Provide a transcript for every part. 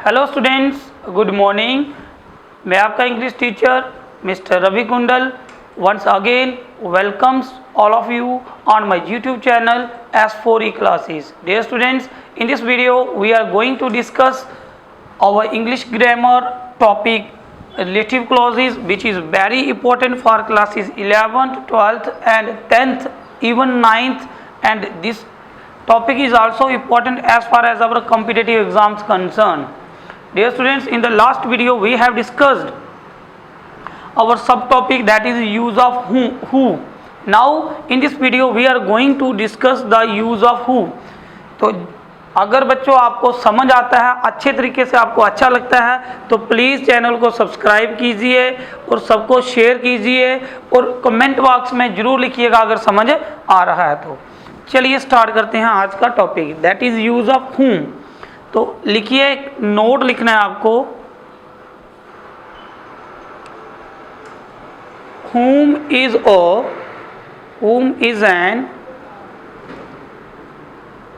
Hello students, good morning. मैं आपका English teacher mister Ravi कुंडल once again welcomes all of you on my YouTube channel S4E classes. Dear students, in this video we are going to discuss our English grammar topic relative clauses, which is very important for classes 11th, 12th and 10th, even 9th, and this topic is also important as far as our competitive exams concerned. Dear students, in the last video we have discussed our subtopic, that is use of who. Now in this video we are going to discuss the use of who. तो अगर बच्चों आपको समझ आता है, अच्छे तरीके से आपको अच्छा लगता है, तो प्लीज़ चैनल को सब्सक्राइब कीजिए और सबको शेयर कीजिए और कमेंट बॉक्स में ज़रूर लिखिएगा अगर समझ आ रहा है तो। चलिए स्टार्ट करते हैं आज का topic, that is use of whom। तो लिखिए, एक नोट लिखना है आपको, whom is an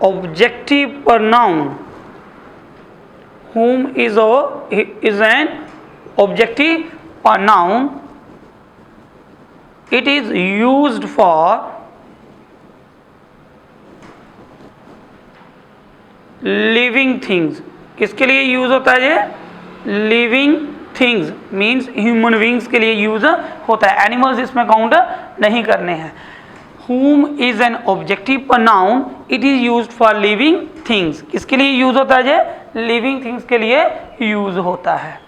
objective pronoun. Whom is an objective pronoun. It is used for living things. किसके लिए यूज होता है ये? Living things means human beings के लिए यूज होता है, एनिमल्स इसमें काउंट नहीं करने हैं। whom is an objective pronoun, it is used for living things। किसके लिए यूज होता है ये? लिविंग थिंग्स के लिए यूज होता है।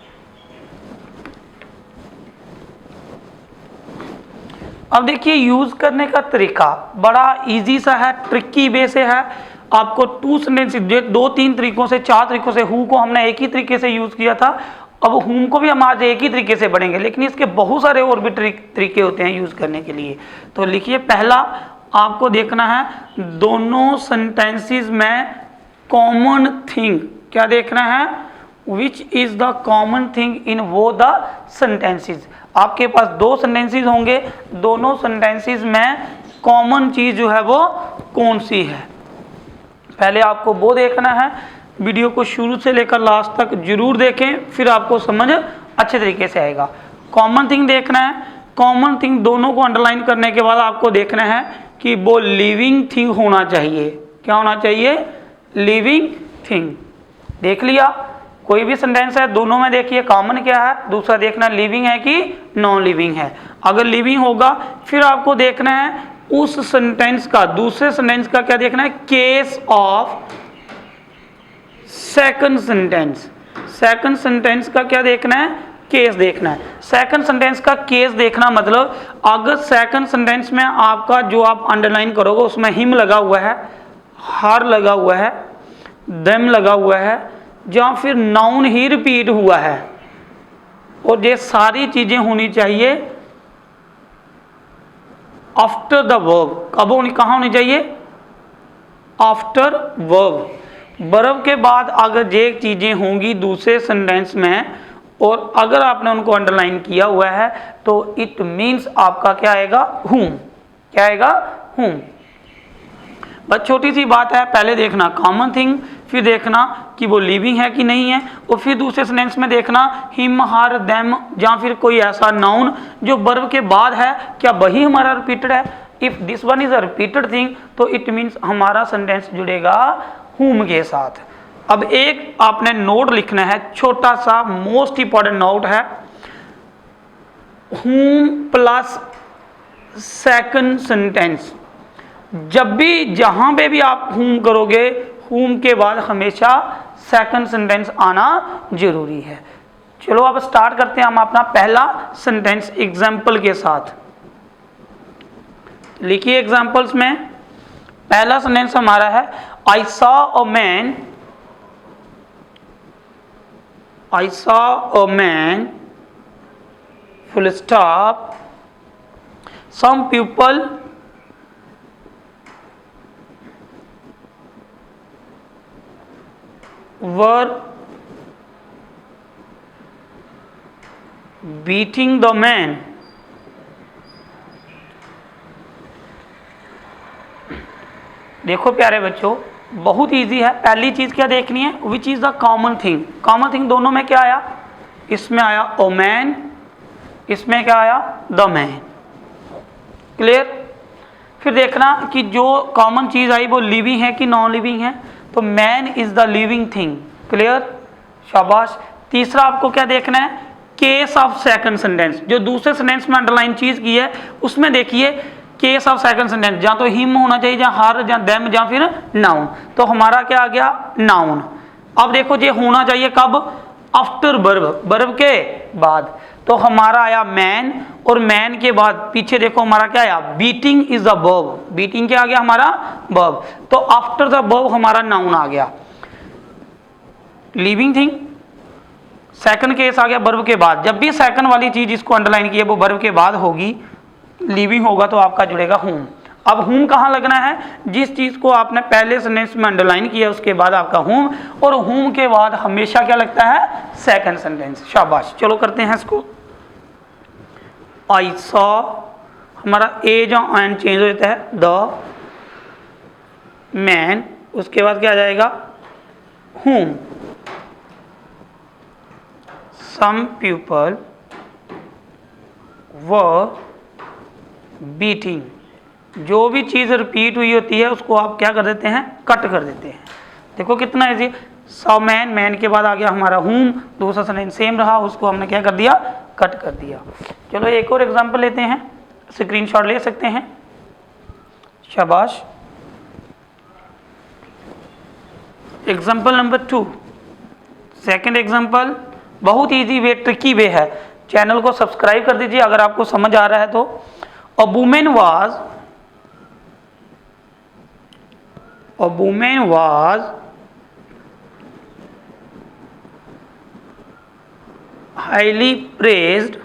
अब देखिए यूज करने का तरीका बड़ा इजी सा है, ट्रिकी वे से है। आपको टू सेंटेंसेस, 2-3 तरीकों से, 4 तरीकों से, हु को हमने एक ही तरीके से यूज किया था, अब हुम को भी हम आज एक ही तरीके से पढ़ेंगे, लेकिन इसके बहुत सारे और भी तरीके होते हैं यूज करने के लिए। तो लिखिए, पहला आपको देखना है दोनों सेंटेंसेस में कॉमन थिंग। क्या देखना है? Which is the common thing in वो द सेंटेंसेस। आपके पास 2 सेंटेंसेस होंगे, दोनों सेंटेंसेस में कॉमन चीज जो है वो कौन सी है, पहले आपको वो देखना है। वीडियो को शुरू से लेकर लास्ट तक जरूर देखें, फिर आपको समझ अच्छे तरीके से आएगा। कॉमन थिंग देखना है। कॉमन थिंग दोनों को अंडरलाइन करने के बाद आपको देखना है कि वो लिविंग थिंग होना चाहिए। क्या होना चाहिए? Living thing. देख लिया, कोई भी सेंटेंस है, दोनों में देखिए कॉमन क्या है, दूसरा देखना लिविंग है कि नॉन लिविंग है। अगर लिविंग होगा फिर आपको देखना है उस सेंटेंस का, दूसरे सेंटेंस का क्या देखना है? Case of second sentence. Second sentence का क्या देखना है? केस देखना है। सेकंड सेंटेंस का केस देखना मतलब अगर सेकंड सेंटेंस में आपका जो आप अंडरलाइन करोगे उसमें हिम लगा हुआ है, हर लगा हुआ है, देम लगा हुआ है, या फिर नाउन ही रिपीट हुआ है, और ये सारी चीजें होनी चाहिए आफ्टर द वर्ब। कब होनी, कहाँ होनी चाहिए? After verb. वर्ब के बाद अगर ये चीजें होंगी दूसरे सेंटेंस में और अगर आपने उनको अंडरलाइन किया हुआ है तो इट मीन्स आपका क्या आएगा? whom। क्या आएगा? whom। बस छोटी सी बात है, पहले देखना कॉमन थिंग, फिर देखना कि वो लिविंग है कि नहीं है, और फिर दूसरे सेंटेंस में देखना हिम, हर, देम, या फिर कोई ऐसा नाउन जो वर्ब के बाद है, क्या वही हमारा रिपीटेड है। If this one is a repeated thing तो इट मीन्स हमारा सेंटेंस जुड़ेगा whom के साथ। अब एक आपने नोट लिखना है, छोटा सा मोस्ट इंपॉर्टेंट नोट है, whom प्लस सेकंड सेंटेंस। जब भी जहां पे भी आप whom करोगे, whom के बाद हमेशा सेकंड सेंटेंस आना जरूरी है। चलो अब स्टार्ट करते हैं हम अपना पहला सेंटेंस एग्जाम्पल के साथ। लिखिए एग्जाम्पल्स में पहला सेंटेंस हमारा है, I saw a man full stop, some people were beating the man। देखो प्यारे बच्चों, बहुत इजी है। पहली चीज़ क्या देखनी है, which is the common thing. Common thing दोनों में क्या आया, इसमें आया ओ मैन, इसमें क्या आया द मैन। क्लियर। फिर देखना कि जो कॉमन चीज़ आई वो लिविंग है कि नॉन लिविंग है, तो man is the living thing. Clear, शाबाश। तीसरा आपको क्या देखना है, केस ऑफ सेकंड सेंटेंस। जो दूसरे सेंटेंस में अंडरलाइन चीज की है उसमें देखिए केस ऑफ सेकंड सेंटेंस, या तो हिम होना चाहिए, या हर, या देम, या फिर नाउन। तो हमारा क्या आ गया, नाउन। अब देखो ये होना चाहिए कब, आफ्टर वर्ब, वर्ब के बाद। तो हमारा आया मैन, और मैन के बाद पीछे देखो हमारा क्या आया, beating is the verb. Beating क्या आ गया हमारा, वर्ब। तो आफ्टर द वर्ब हमारा नाउन आ गया। लिविंग थिंग, सेकंड केस आ गया वर्ब के बाद। जब भी सेकंड वाली चीज जिसको अंडरलाइन की है वो वर्ब के बाद होगी, लिविंग होगा तो आपका जुड़ेगा होम। अब होम कहाँ लगना है, जिस चीज को आपने पहले सेंटेंस में अंडरलाइन किया उसके बाद आपका होम, और होम के बाद हमेशा क्या लगता है, सेकंड सेंटेंस। शाबाश। चलो करते हैं इसको। आई सॉ, हमारा ए जो एन चेंज हो जाता है, द मैन, उसके बाद क्या आ जाएगा, home. Some people were beating. जो भी चीज़ रिपीट हुई होती है उसको आप क्या कर देते हैं, कट कर देते हैं। देखो कितना इजी। सौ मैन, मैन के बाद आ गया हमारा होम, दूसरा सेंटेंस सेम रहा, उसको हमने क्या कर दिया, कट कर दिया। चलो एक और एग्जांपल लेते हैं, स्क्रीनशॉट ले सकते हैं। शाबाश। एग्जांपल नंबर 2, सेकंड एग्जांपल बहुत इजी वे, ट्रिकी वे है। चैनल को सब्सक्राइब कर दीजिए अगर आपको समझ आ रहा है तो। A woman was highly praised,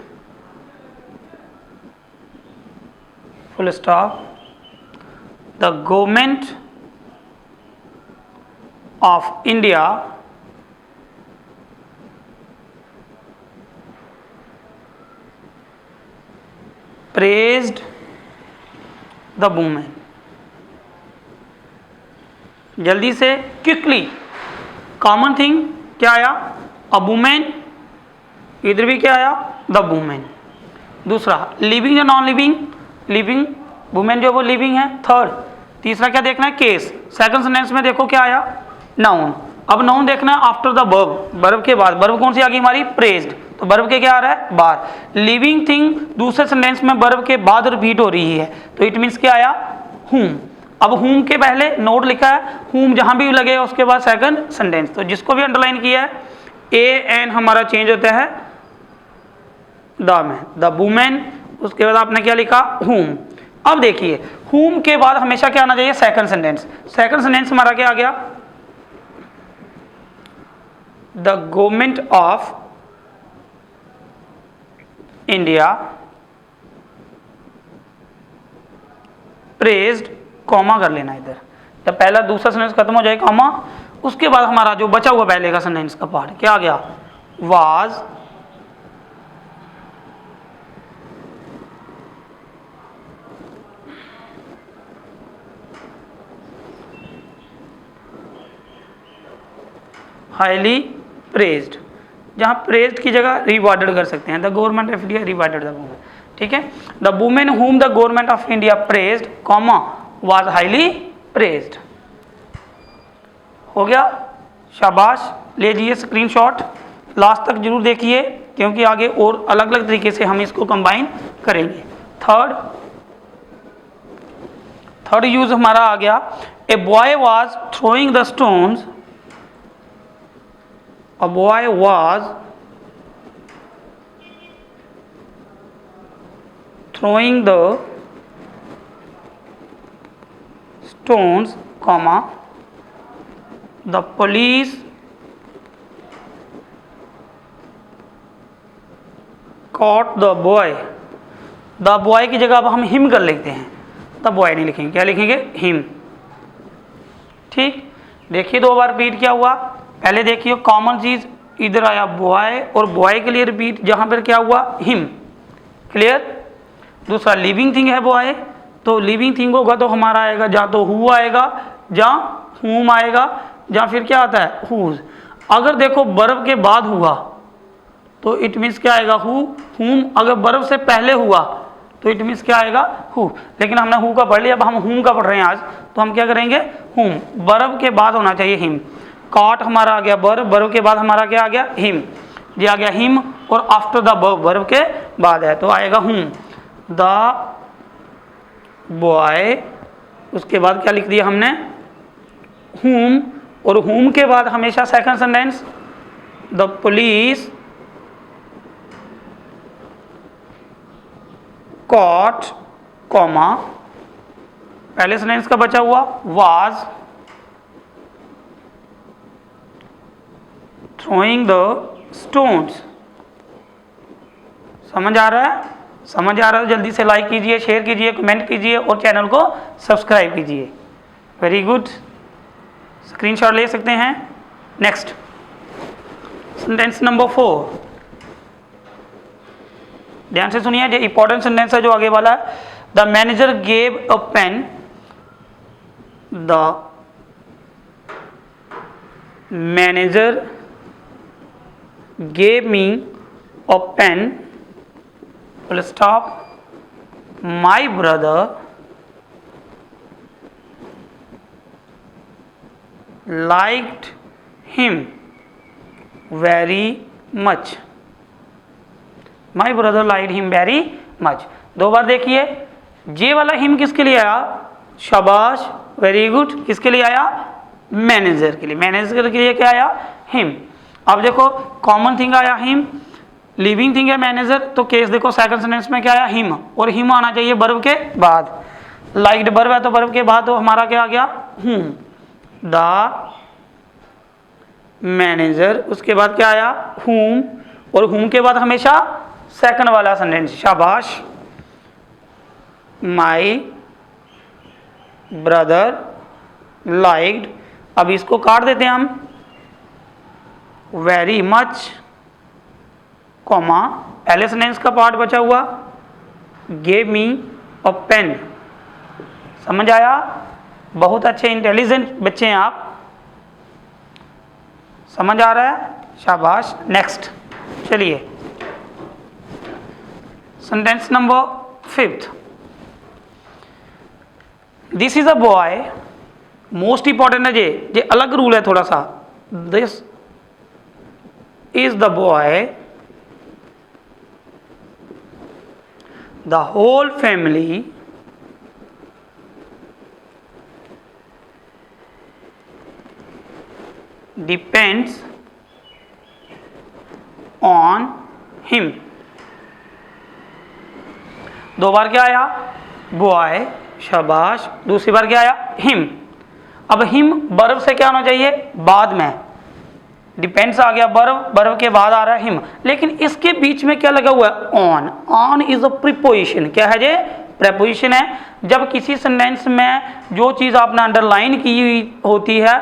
full stop. The government of India praised the woman। जल्दी से, क्विकली। कॉमन थिंग क्या आया, अ वुमेन, इधर भी क्या आया, द वुमेन। दूसरा लिविंग या नॉन लिविंग, लिविंग, वुमेन जो वो लिविंग है। थर्ड, तीसरा क्या देखना है, केस। सेकंड सेंटेंस में देखो क्या आया, नाउन। अब नाउन देखना है आफ्टर द वर्ब, वर्ब के बाद। वर्ब कौन सी आ गई हमारी, प्रेज्ड, तो वर्ब के क्या आ रहा है, बाद। लिविंग थिंग दूसरे सेंटेंस में वर्ब के बाद रिपीट हो रही है, तो इट मीन्स क्या आया, हुम। अब हुम के पहले नोट लिखा है, हुम जहां भी लगेगा उसके बाद सेकंड सेंटेंस। तो जिसको भी अंडरलाइन किया है, ए एन हमारा चेंज होता है द में, द वुमेन, उसके बाद आपने क्या लिखा, हुम। अब देखिए हुम के बाद हमेशा क्या आना चाहिए, सेकंड सेंटेंस। सेकंड सेंटेंस हमारा क्या आ गया, the government of India praised, comma कर लेना इधर, जब पहला दूसरा सेंटेंस खत्म हो जाए कॉमा, उसके बाद हमारा जो बचा हुआ पहले का सेंटेंस का पार्ट क्या आ गया, वाज हाईली प्रेज्ड। जहां प्रेज्ड की जगह रिवार्डेड कर सकते हैं, the government of India rewarded the women. ठीक है, the women whom the government of India praised, comma, was highly praised. हो गया, शाबाश। लीजिए स्क्रीनशॉट, लास्ट तक जरूर देखिए क्योंकि आगे और अलग अलग तरीके से हम इसको कंबाइन करेंगे। थर्ड यूज हमारा आ गया, a boy was throwing the stones, a boy was throwing the stones, comma, the police caught the boy। the boy की जगह अब हम him कर लेते हैं, the boy नहीं लिखेंगे, क्या लिखेंगे, him। ठीक, देखिए दो बार रिपीट क्या हुआ, पहले देखिए कॉमन चीज इधर आया बॉय, और बॉय के लिए रिपीट जहां पर क्या हुआ, हिम। क्लियर। दूसरा लिविंग थिंग है बॉय, तो लिविंग थिंग होगा तो हमारा आएगा या तो हु आएगा या whom आएगा, या फिर क्या आता है whose। अगर देखो वर्ब के बाद हुआ तो इट मीन्स क्या आएगा who, whom। अगर वर्ब से पहले हुआ तो इट मीन्स क्या आएगा who। लेकिन हमने who का पढ़ लिया, अब हम whom का पढ़ रहे हैं आज, तो हम क्या करेंगे whom। वर्ब के बाद होना चाहिए him। caught हमारा आ गया वर्ब, वर्ब के बाद हमारा क्या आ गया him, ये आ गया him, और आफ्टर द वर्ब, वर्ब के बाद है तो आएगा whom। द बॉय, उसके बाद क्या लिख दिया हमने whom, और whom के बाद हमेशा second sentence the police caught, comma पहले सेंटेंस का बचा हुआ was throwing the stones। समझ आ रहा है? समझ आ रहा है? जल्दी से लाइक कीजिए, शेयर कीजिए, कमेंट कीजिए और चैनल को सब्सक्राइब कीजिए। वेरी गुड, स्क्रीनशॉट ले सकते हैं। नेक्स्ट सेंटेंस नंबर 4, ध्यान से सुनिए, जो इंपॉर्टेंट सेंटेंस है जो आगे वाला है। The manager gave a pen, the manager gave me a pen, full stop, my brother liked him very much, my brother liked him very much। दो बार देखिए, ये वाला हिम किसके लिए आया, शाबाश, वेरी गुड, किसके लिए आया, मैनेजर के लिए। मैनेजर के लिए क्या आया, हिम। अब देखो कॉमन थिंग आया हिम, लिविंग थिंग है मैनेजर, तो केस देखो सेकंड सेंटेंस में क्या आया हिम, और हिम आना चाहिए वर्ब के बाद। लाइक्ड वर्ब है तो वर्ब के बाद तो हमारा क्या आ गया हूम, द मैनेजर, उसके बाद क्या आया हुम, और हुम के बाद हमेशा सेकंड वाला सेंटेंस, शाबाश, माई ब्रदर लाइक्ड। अब इसको काट देते हैं हम, वेरी मच, कॉमा पहले सेंटेंस का पार्ट बचा हुआ गेव मी अ पेन। समझ आया? बहुत अच्छे इंटेलिजेंट बच्चे हैं आप, समझ आ रहा है, शाबाश। नेक्स्ट चलिए sentence number 5, this is a boy, most important है ये अलग रूल है थोड़ा सा। This is the boy, the whole family depends on him। दो बार क्या आया बॉय, शाबाश, दूसरी बार क्या आया हिम। अब हिम वर्ब से क्या होना चाहिए, बाद में, डिपेंड्स आ गया वर्ब, वर्ब के बाद आ रहा है हिम, लेकिन इसके बीच में क्या लगा हुआ है on. On is a preposition, क्या है ये, प्रीपोजिशन है। जब किसी सेंटेंस में जो चीज़ आपने अंडरलाइन की हुई होती है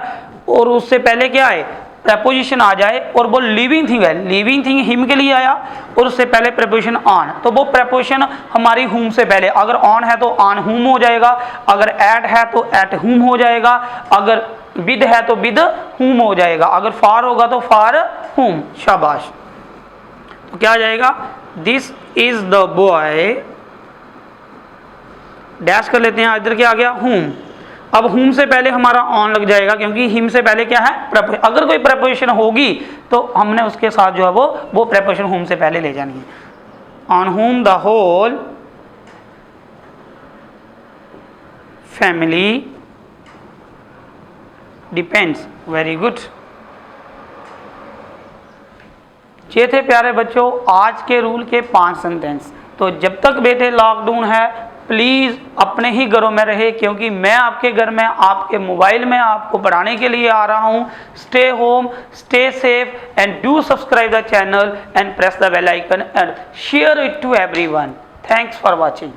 और उससे पहले क्या है प्रीपोजिशन आ जाए, और वो लिविंग थिंग है, लिविंग थिंग हिम के लिए आया और उससे पहले प्रीपोजिशन ऑन, तो वो प्रीपोजिशन हमारी हुम से पहले, अगर ऑन है तो ऑन हुम हो जाएगा, अगर एट है तो एट हुम हो जाएगा, अगर विद है तो विद हुम हो जाएगा, अगर फार होगा तो फार हुम, शाबाश। तो क्या आ जाएगा, this is the boy, dash कर लेते हैं, इधर क्या आ गया हुम। अब हुम से पहले हमारा ऑन लग जाएगा क्योंकि हिम से पहले क्या है, अगर कोई प्रेपोजिशन होगी तो हमने उसके साथ जो है वो प्रेपोजिशन हुम से पहले ले जानी है। On whom the whole family depends, very good. ये थे प्यारे बच्चों आज के रूल के 5 सेंटेंस। तो जब तक बेटे लॉकडाउन है प्लीज़ अपने ही घरों में रहे, क्योंकि मैं आपके घर में आपके मोबाइल में आपको पढ़ाने के लिए आ रहा हूँ। Stay home, stay safe and do subscribe the channel and press the bell icon and share it to everyone. Thanks for watching.